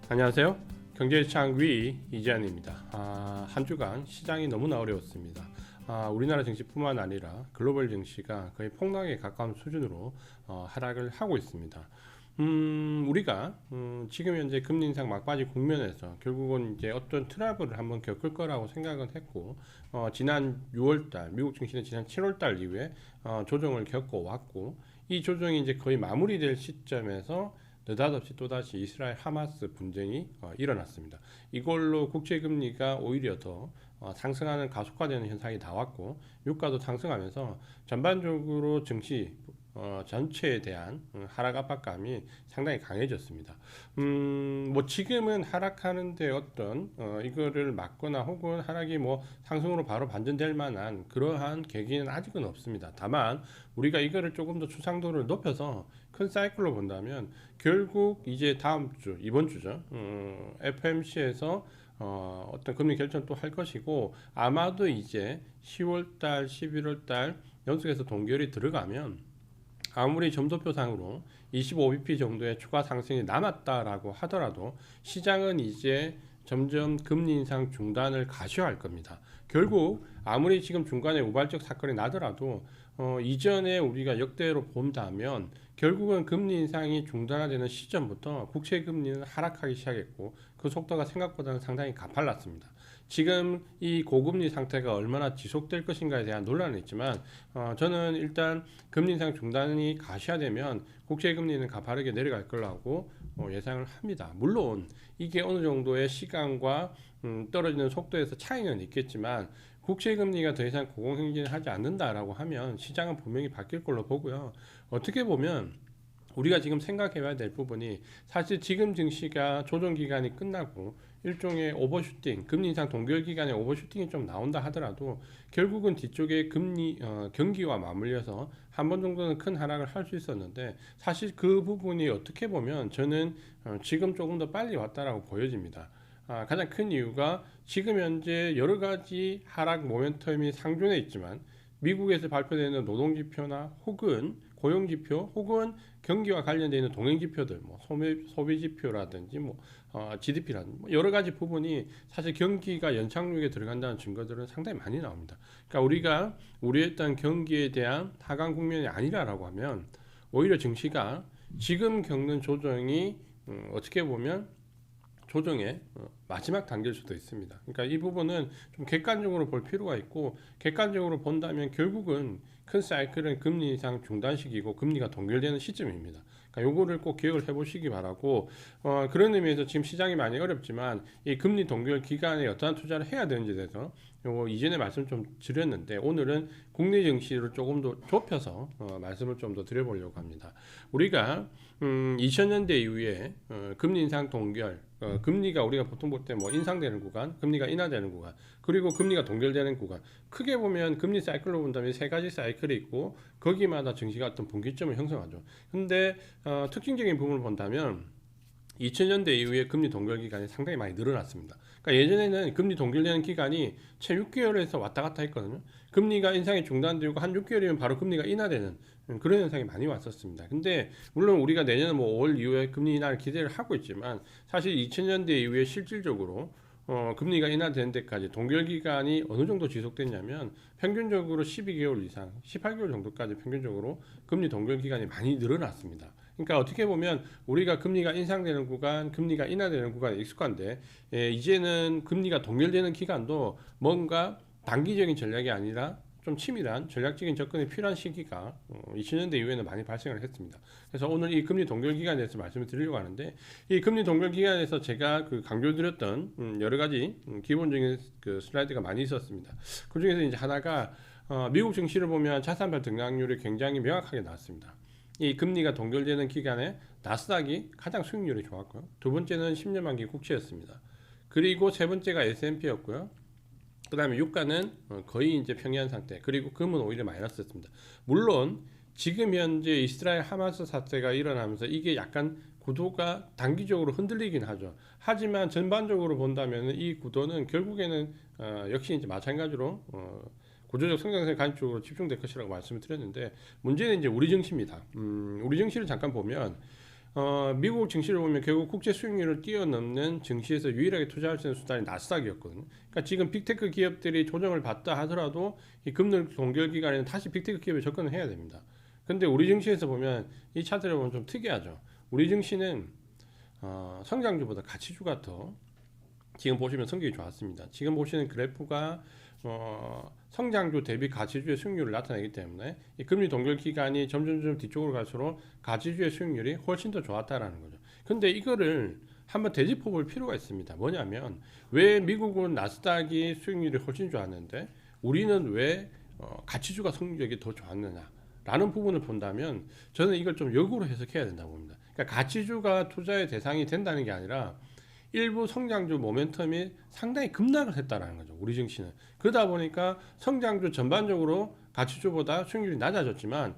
안녕하세요. 경제창위 이재한입니다. 한 주간 시장이 너무나 어려웠습니다. 우리나라 증시뿐만 아니라 글로벌 증시가 거의 폭락에 가까운 수준으로 하락을 하고 있습니다. 우리가 지금 현재 금리 인상 막바지 국면에서 결국은 이제 어떤 트러블을 한번 겪을 거라고 생각은 했고, 지난 6월달 미국 증시는 지난 7월달 이후에 조정을 겪고 왔고, 이 조정이 이제 거의 마무리될 시점에서 느닷없이 또다시 이스라엘 하마스 분쟁이 일어났습니다. 이걸로 국제금리가 오히려 더 상승하는 가속화되는 현상이 나왔고, 유가도 상승하면서 전반적으로 증시 전체에 대한 하락 압박감이 상당히 강해졌습니다. 뭐 지금은 하락하는데 어떤 이거를 막거나 혹은 하락이 뭐 상승으로 바로 반전될 만한 그러한 계기는 아직은 없습니다. 다만 우리가 이거를 조금 더 추상도를 높여서 큰 사이클로 본다면 결국 이제 다음 주 이번 주죠. FMC에서 어떤 금리 결정 또 할 것이고, 아마도 이제 10월달 11월달 연속해서 동결이 들어가면 아무리 점도표상으로 25bp 정도의 추가 상승이 남았다라고 하더라도 시장은 이제 점점 금리 인상 중단을 가셔야 할 겁니다. 결국 아무리 지금 중간에 우발적 사건이 나더라도 이전에 우리가 역대로 본다면 결국은 금리 인상이 중단화되는 시점부터 국채 금리는 하락하기 시작했고, 그 속도가 생각보다는 상당히 가팔랐습니다. 지금 이 고금리 상태가 얼마나 지속될 것인가에 대한 논란은 있지만, 저는 일단 금리 인상 중단이 가시화되면 국채 금리는 가파르게 내려갈 거라고 예상을 합니다. 물론 이게 어느 정도의 시간과 떨어지는 속도에서 차이는 있겠지만, 국채 금리가 더 이상 고공행진을 하지 않는다라고 하면 시장은 분명히 바뀔 걸로 보고요. 어떻게 보면 우리가 지금 생각해 봐야 될 부분이, 사실 지금 증시가 조정 기간이 끝나고 일종의 오버슈팅, 금리 인상 동결 기간에 오버슈팅이 좀 나온다 하더라도 결국은 뒤쪽에 금리 경기와 맞물려서 한 번 정도는 큰 하락을 할 수 있었는데, 사실 그 부분이 어떻게 보면 저는 지금 조금 더 빨리 왔다라고 보여집니다. 가장 큰 이유가 지금 현재 여러 가지 하락 모멘텀이 상존해 있지만, 미국에서 발표되는 노동지표나 혹은 고용지표 혹은 경기와 관련되어 있는 동행지표들, 뭐 소비지표라든지 뭐 GDP라든지 뭐 여러 가지 부분이 사실 경기가 연착륙에 들어간다는 증거들은 상당히 많이 나옵니다. 그러니까 우리가 일단 경기에 대한 하강 국면이 아니라라고 하면 오히려 증시가 지금 겪는 조정이 어떻게 보면 조정의 마지막 단계일 수도 있습니다. 그러니까 이 부분은 좀 객관적으로 볼 필요가 있고, 객관적으로 본다면 결국은 큰 사이클은 금리 인상 중단 시기고 금리가 동결되는 시점입니다. 그러니까 요거를 꼭 기억을 해보시기 바라고, 그런 의미에서 지금 시장이 많이 어렵지만 이 금리 동결 기간에 어떠한 투자를 해야 되는지에 대해서 요거 이전에 말씀 좀 드렸는데, 오늘은 국내 증시를 조금 더 좁혀서 말씀을 좀 더 드려보려고 합니다. 우리가 2000년대 이후에 금리 인상 동결, 금리가 우리가 보통 볼 때 뭐 인상되는 구간, 금리가 인하되는 구간, 그리고 금리가 동결되는 구간, 크게 보면 금리 사이클로 본다면 세 가지 사이클이 있고 거기마다 증시가 어떤 분기점을 형성하죠. 근데 특징적인 부분을 본다면 2000년대 이후에 금리 동결 기간이 상당히 많이 늘어났습니다. 그러니까 예전에는 금리 동결되는 기간이 채 6개월에서 왔다 갔다 했거든요. 금리가 인상이 중단되고 한 6개월이면 바로 금리가 인하되는 그런 현상이 많이 왔었습니다. 근데 물론 우리가 내년 뭐 5월 이후에 금리 인하를 기대를 하고 있지만, 사실 2000년대 이후에 실질적으로 금리가 인하되는 데까지 동결 기간이 어느 정도 지속됐냐면 평균적으로 12개월 이상, 18개월 정도까지 평균적으로 금리 동결 기간이 많이 늘어났습니다. 그러니까 어떻게 보면 우리가 금리가 인상되는 구간, 금리가 인하되는 구간에 익숙한데, 이제는 금리가 동결되는 기간도 뭔가 단기적인 전략이 아니라 좀 치밀한 전략적인 접근이 필요한 시기가 2000년대 이후에는 많이 발생을 했습니다. 그래서 오늘 이 금리 동결 기간에 대해서 말씀을 드리려고 하는데, 이 금리 동결 기간에서 제가 강조드렸던 여러 가지 기본적인 그 슬라이드가 많이 있었습니다. 그 중에서 이제 하나가 미국 증시를 보면 자산별 등락률이 굉장히 명확하게 나왔습니다. 이 금리가 동결되는 기간에 나스닥이 가장 수익률이 좋았고요. 두 번째는 10년 만기 국채였습니다. 그리고 세 번째가 S&P였고요. 그 다음에 유가는 거의 이제 평이한 상태, 그리고 금은 오히려 마이너스였습니다. 물론 지금 현재 이스라엘 하마스 사태가 일어나면서 이게 약간 구도가 단기적으로 흔들리긴 하죠. 하지만 전반적으로 본다면 이 구도는 결국에는 역시 이제 마찬가지로 구조적 성장세 가입 쪽으로 집중될 것이라고 말씀을 드렸는데, 문제는 이제 우리 증시입니다. 우리 증시를 잠깐 보면 미국 증시를 보면 결국 국제 수익률을 뛰어넘는 증시에서 유일하게 투자할 수 있는 수단이 나스닥이었거든요. 그러니까 지금 빅테크 기업들이 조정을 받다 하더라도 이 금리 동결 기간에는 다시 빅테크 기업에 접근을 해야 됩니다. 근데 우리 증시에서 보면 이 차트를 보면 좀 특이하죠. 우리 증시는 성장주보다 가치주가 더 지금 보시면 성격이 좋았습니다. 지금 보시는 그래프가 성장주 대비 가치주의 수익률을 나타내기 때문에 이 금리 동결 기간이 점점 뒤쪽으로 갈수록 가치주의 수익률이 훨씬 더 좋았다라는 거죠. 근데 이거를 한번 되짚어 볼 필요가 있습니다. 뭐냐면 왜 미국은 나스닥이 수익률이 훨씬 좋았는데 우리는 왜 가치주가 성적이 더 좋았느냐 라는 부분을 본다면 저는 이걸 좀 역으로 해석해야 된다고 봅니다. 그러니까 가치주가 투자의 대상이 된다는 게 아니라 일부 성장주 모멘텀이 상당히 급락을 했다라는 거죠. 우리 증시는. 그러다 보니까 성장주 전반적으로 가치주보다 수익률이 낮아졌지만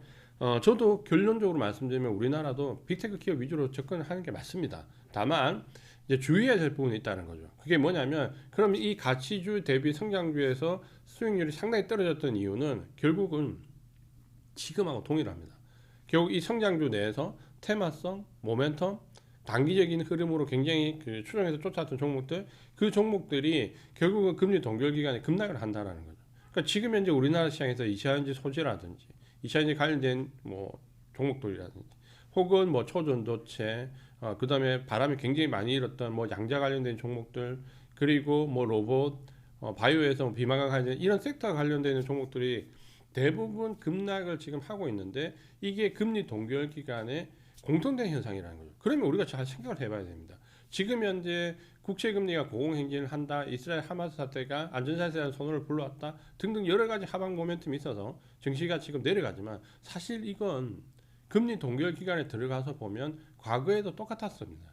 저도 결론적으로 말씀드리면 우리나라도 빅테크 기업 위주로 접근하는 게 맞습니다. 다만 이제 주의해야 될 부분이 있다는 거죠. 그게 뭐냐면 그럼 이 가치주 대비 성장주에서 수익률이 상당히 떨어졌던 이유는 결국은 지금하고 동일합니다. 결국 이 성장주 내에서 테마성, 모멘텀, 단기적인 흐름으로 굉장히 추정해서 쫓아왔던 종목들, 그 종목들이 결국은 금리 동결 기간에 급락을 한다라는 거죠. 그러니까 지금 현재 우리나라 시장에서 이차전지 소재라든지 이차전지 관련된 뭐 종목들이라든지 혹은 뭐 초전도체, 그다음에 바람이 굉장히 많이 일었던 뭐 양자 관련된 종목들, 그리고 뭐 로봇, 바이오에서 비만과 관련된 이런 섹터와 관련되는 종목들이 대부분 급락을 지금 하고 있는데 이게 금리 동결 기간에 공통된 현상이라는 거죠. 그러면 우리가 잘 생각을 해봐야 됩니다. 지금 현재 국채금리가 고공행진을 한다, 이스라엘 하마스 사태가 안전사에 대한 선언을 불러왔다 등등 여러 가지 하방 모멘텀이 있어서 증시가 지금 내려가지만 사실 이건 금리 동결 기간에 들어가서 보면 과거에도 똑같았습니다.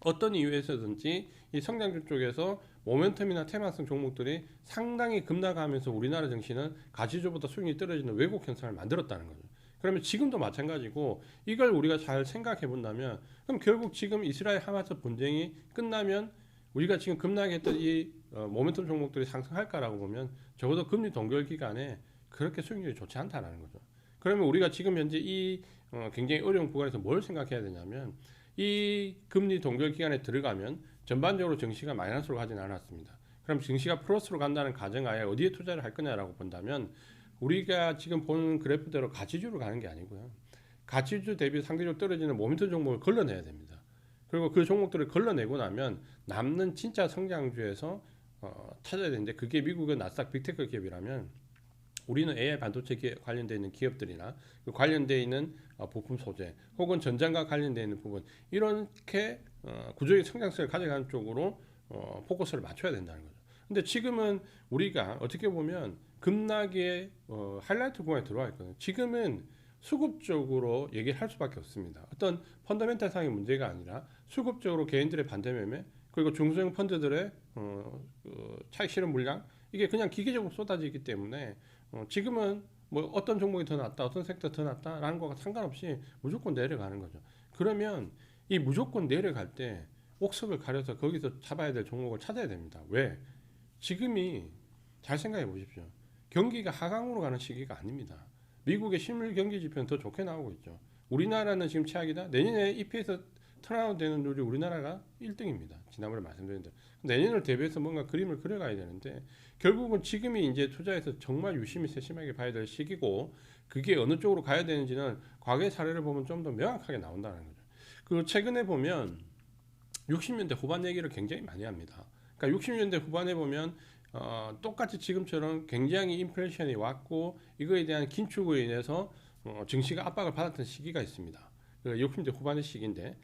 어떤 이유에서든지 이 성장주 쪽에서 모멘텀이나 테마성 종목들이 상당히 급락하면서 우리나라 증시는 가치주보다 수익이 떨어지는 왜곡 현상을 만들었다는 거죠. 그러면 지금도 마찬가지고 이걸 우리가 잘 생각해 본다면 그럼 결국 지금 이스라엘 하마스 분쟁이 끝나면 우리가 지금 급락했던 이 모멘텀 종목들이 상승할까라고 보면 적어도 금리 동결 기간에 그렇게 수익률이 좋지 않다는 거죠. 그러면 우리가 지금 현재 이 굉장히 어려운 구간에서 뭘 생각해야 되냐면 이 금리 동결 기간에 들어가면 전반적으로 증시가 마이너스로 가지는 않았습니다. 그럼 증시가 플러스로 간다는 가정하에 어디에 투자를 할 거냐라고 본다면 우리가 지금 보는 그래프대로 가치주로 가는 게 아니고요. 가치주 대비 상대적으로 떨어지는 모멘텀 종목을 걸러내야 됩니다. 그리고 그 종목들을 걸러내고 나면 남는 진짜 성장주에서 찾아야 되는데 그게 미국의 나스닥 빅테크 기업이라면 우리는 AI 반도체 관련되어 있는 기업들이나 그 관련되어 있는 부품 소재 혹은 전장과 관련되어 있는 부분 이렇게 구조의 성장성을 가져가는 쪽으로 포커스를 맞춰야 된다는 거죠. 근데 지금은 우리가 어떻게 보면 급락의 하이라이트 구간에 들어와 있거든요. 지금은 수급적으로 얘기를 할 수밖에 없습니다. 어떤 펀더멘탈 상의 문제가 아니라 수급적으로 개인들의 반대 매매 그리고 중소형 펀드들의 차익 실현 물량 이게 그냥 기계적으로 쏟아지기 때문에 지금은 뭐 어떤 종목이 더 낫다 어떤 섹터 더 낫다라는 거가 상관없이 무조건 내려가는 거죠. 그러면 이 무조건 내려갈 때 옥석을 가려서 거기서 잡아야 될 종목을 찾아야 됩니다. 왜? 지금이 잘 생각해 보십시오. 경기가 하강으로 가는 시기가 아닙니다. 미국의 실물 경기 지표는 더 좋게 나오고 있죠. 우리나라는 지금 최악이다. 내년에 EPS 턴아웃 되는 률이 우리나라가 1등입니다. 지난번에 말씀드린 대로. 내년을 대비해서 뭔가 그림을 그려가야 되는데 결국은 지금이 이제 투자해서 정말 유심히 세심하게 봐야 될 시기고 그게 어느 쪽으로 가야 되는지는 과거의 사례를 보면 좀 더 명확하게 나온다는 거죠. 그 최근에 보면 60년대 후반 얘기를 굉장히 많이 합니다. 그러니까 60년대 후반에 보면 똑같이 지금처럼 굉장히 인플레이션이 왔고 이거에 대한 긴축으로 인해서 증시가 압박을 받았던 시기가 있습니다. 60년대 후반의 시기인데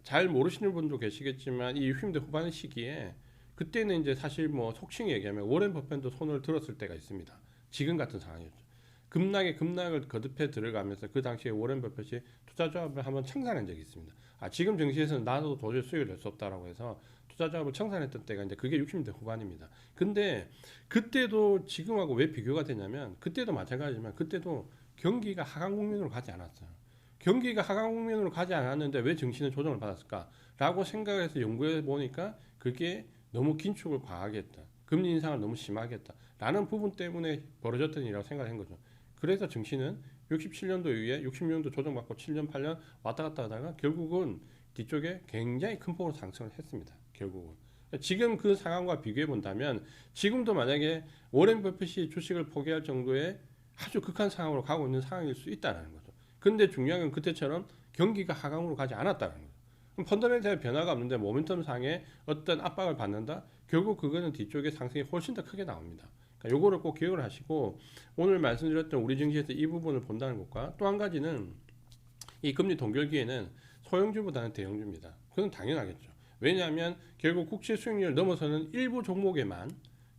잘 모르시는 분도 계시겠지만 이 60년대 후반의 시기에 그때는 이제 사실 뭐 속칭 얘기하면 워렌 버핏도 손을 들었을 때가 있습니다. 지금 같은 상황이었죠. 급락을 거듭해 들어가면서 그 당시에 워렌 버핏이 투자조합을 한번 청산한 적이 있습니다. 지금 증시에서는 나도 도저히 수익을 낼 수 없다라고 해서 투자조합을 청산했던 때가 이제 그게 60년대 후반입니다. 근데 그때도 지금하고 왜 비교가 되냐면 그때도 마찬가지지만 그때도 경기가 하강 국면으로 가지 않았어요. 경기가 하강 국면으로 가지 않았는데 왜 증시는 조정을 받았을까라고 생각해서 연구해 보니까 그게 너무 긴축을 과하게 했다. 금리 인상을 너무 심하게 했다라는 부분 때문에 벌어졌던 일이라고 생각한 거죠. 그래서 증시는 67년도 이후에 66년도 조정받고 7년, 8년 왔다 갔다 하다가 결국은 뒤쪽에 굉장히 큰 폭으로 상승을 했습니다. 결국은. 지금 그 상황과 비교해 본다면 지금도 만약에 워렌 버핏이 주식을 포기할 정도의 아주 극한 상황으로 가고 있는 상황일 수 있다는 거죠. 근데 중요한 건 그때처럼 경기가 하강으로 가지 않았다는 거죠. 그럼 펀더멘탈 변화가 없는데 모멘텀 상에 어떤 압박을 받는다? 결국 그거는 뒤쪽에 상승이 훨씬 더 크게 나옵니다. 그러니까 요거를 꼭 기억을 하시고 오늘 말씀드렸던 우리 증시에서 이 부분을 본다는 것과 또 한 가지는 이 금리 동결기에는 소형주보다는 대형주입니다. 그건 당연하겠죠. 왜냐하면 결국 국채 수익률을 넘어서는 일부 종목에만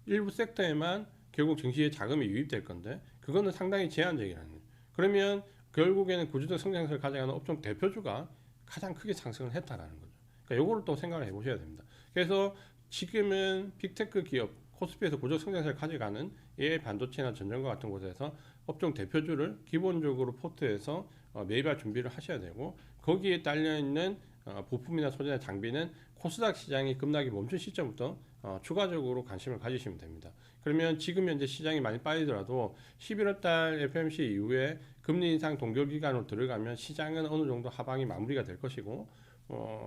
일부 섹터에만 결국 증시에 자금이 유입될 건데 그거는 상당히 제한적이라는 거예요. 그러면 결국에는 구조적 성장세를 가져가는 업종 대표주가 가장 크게 상승을 했다라는 거죠. 그러니까 요거를 또 생각을 해보셔야 됩니다. 그래서 지금은 빅테크 기업 코스피에서 구조적 성장세를 가져가는 AI 반도체나 전전과 같은 곳에서 업종 대표주를 기본적으로 포트에서 매입할 준비를 하셔야 되고 거기에 딸려 있는 부품이나 소재나 장비는 코스닥 시장이 급락이 멈춘 시점부터 추가적으로 관심을 가지시면 됩니다. 그러면 지금 현재 시장이 많이 빠지더라도 11월 달 FOMC 이후에 금리 인상 동결 기간으로 들어가면 시장은 어느 정도 하방이 마무리가 될 것이고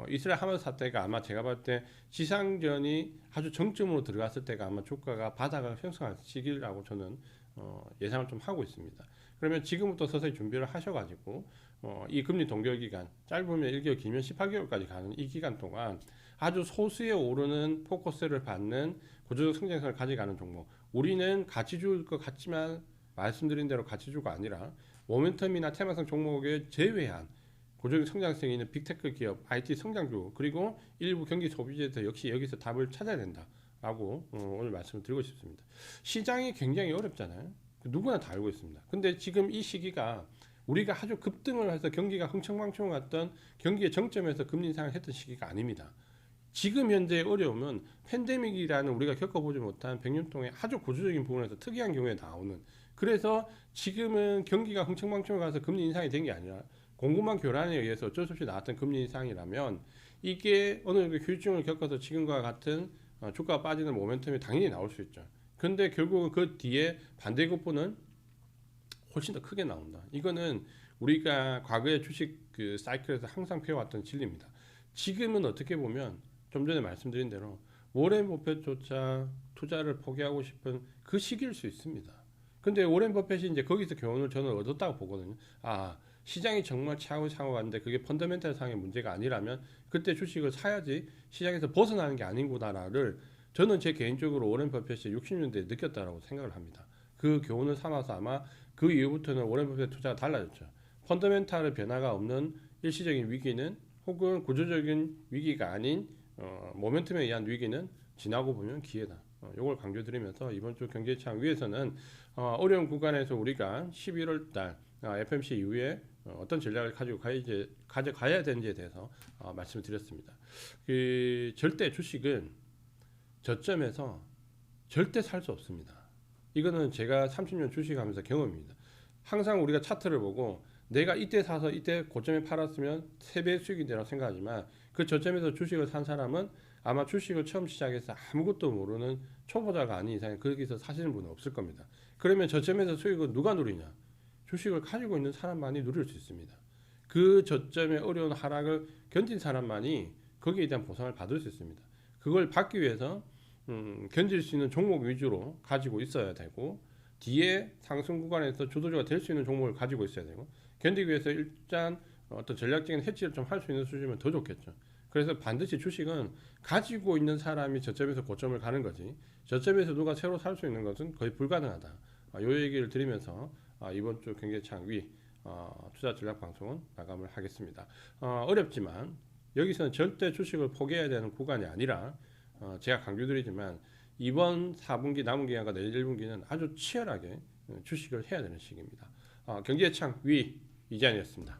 이스라엘 하마스 사태가 아마 제가 봤을 때 지상전이 아주 정점으로 들어갔을 때가 아마 주가가 바닥을 형성할 시기라고 저는 예상을 좀 하고 있습니다. 그러면 지금부터 서서히 준비를 하셔가지고 이 금리 동결 기간 짧으면 1개월 길면 18개월까지 가는 이 기간 동안 아주 소수에 오르는 포커스를 받는 구조적 성장성을 가져가는 종목 우리는 가치주일 것 같지만 말씀드린 대로 가치주가 아니라 모멘텀이나 테마성 종목에 제외한 구조적 성장성이 있는 빅테크 기업, IT 성장주 그리고 일부 경기 소비재도 역시 여기서 답을 찾아야 된다라고 오늘 말씀을 드리고 싶습니다. 시장이 굉장히 어렵잖아요. 누구나 다 알고 있습니다. 근데 지금 이 시기가 우리가 아주 급등을 해서 경기가 흥청망청 갔던 경기의 정점에서 금리 인상을 했던 시기가 아닙니다. 지금 현재의 어려움은 팬데믹이라는 우리가 겪어보지 못한 100년 동안 아주 구조적인 부분에서 특이한 경우에 나오는 그래서 지금은 경기가 흥청망청 가서 금리 인상이 된 게 아니라 공급망 교란에 의해서 어쩔 수 없이 나왔던 금리 인상이라면 이게 어느 정도 휴증을 겪어서 지금과 같은 주가가 빠지는 모멘텀이 당연히 나올 수 있죠. 근데 결국은 그 뒤에 반대급부는 훨씬 더 크게 나온다. 이거는 우리가 과거의 주식 그 사이클에서 항상 펴왔던 진리입니다. 지금은 어떻게 보면 좀 전에 말씀드린 대로 워렌 버핏조차 투자를 포기하고 싶은 그 시기일 수 있습니다. 근데 워렌 버핏이 이제 거기서 교훈을 저는 얻었다고 보거든요. 시장이 정말 차고차고 갔는데 그게 펀더멘탈 상의 문제가 아니라면 그때 주식을 사야지 시장에서 벗어나는 게 아닌구나를 저는 제 개인적으로 워렌 버핏이 60년대에 느꼈다라고 생각을 합니다. 그 교훈을 삼아서 아마 그 이후부터는 워렌 버핏의 투자가 달라졌죠. 펀더멘탈의 변화가 없는 일시적인 위기는 혹은 구조적인 위기가 아닌 모멘텀에 의한 위기는 지나고 보면 기회다. 이걸 강조드리면서 이번 주 경제창 위에서는 어려운 구간에서 우리가 11월 달 FOMC 이후에 어떤 전략을 가지고 가져가야 되는지에 대해서 말씀을 드렸습니다. 절대 주식은 저점에서 절대 살 수 없습니다. 이거는 제가 30년 주식하면서 경험입니다. 항상 우리가 차트를 보고 내가 이때 사서 이때 고점에 팔았으면 3배 수익이 되라고 생각하지만 그 저점에서 주식을 산 사람은 아마 주식을 처음 시작해서 아무것도 모르는 초보자가 아닌 이상 거기서 사시는 분은 없을 겁니다. 그러면 저점에서 수익을 누가 누리냐? 주식을 가지고 있는 사람만이 누릴 수 있습니다. 그 저점의 어려운 하락을 견딘 사람만이 거기에 대한 보상을 받을 수 있습니다. 그걸 받기 위해서 견딜 수 있는 종목 위주로 가지고 있어야 되고 뒤에 상승 구간에서 주도주가 될 수 있는 종목을 가지고 있어야 되고 견디기 위해서 일단 어떤 전략적인 해지를 좀 할 수 있는 수준이면 더 좋겠죠. 그래서 반드시 주식은 가지고 있는 사람이 저점에서 고점을 가는 거지 저점에서 누가 새로 살 수 있는 것은 거의 불가능하다. 요 얘기를 드리면서 이번 주 경제창 위 투자 전략 방송은 마감을 하겠습니다. 어렵지만 여기서는 절대 주식을 포기해야 되는 구간이 아니라 제가 강조드리지만 이번 4분기 남은 기간과 내일 1분기는 아주 치열하게 주식을 해야 되는 시기입니다. 경제창 위 이재환이었습니다.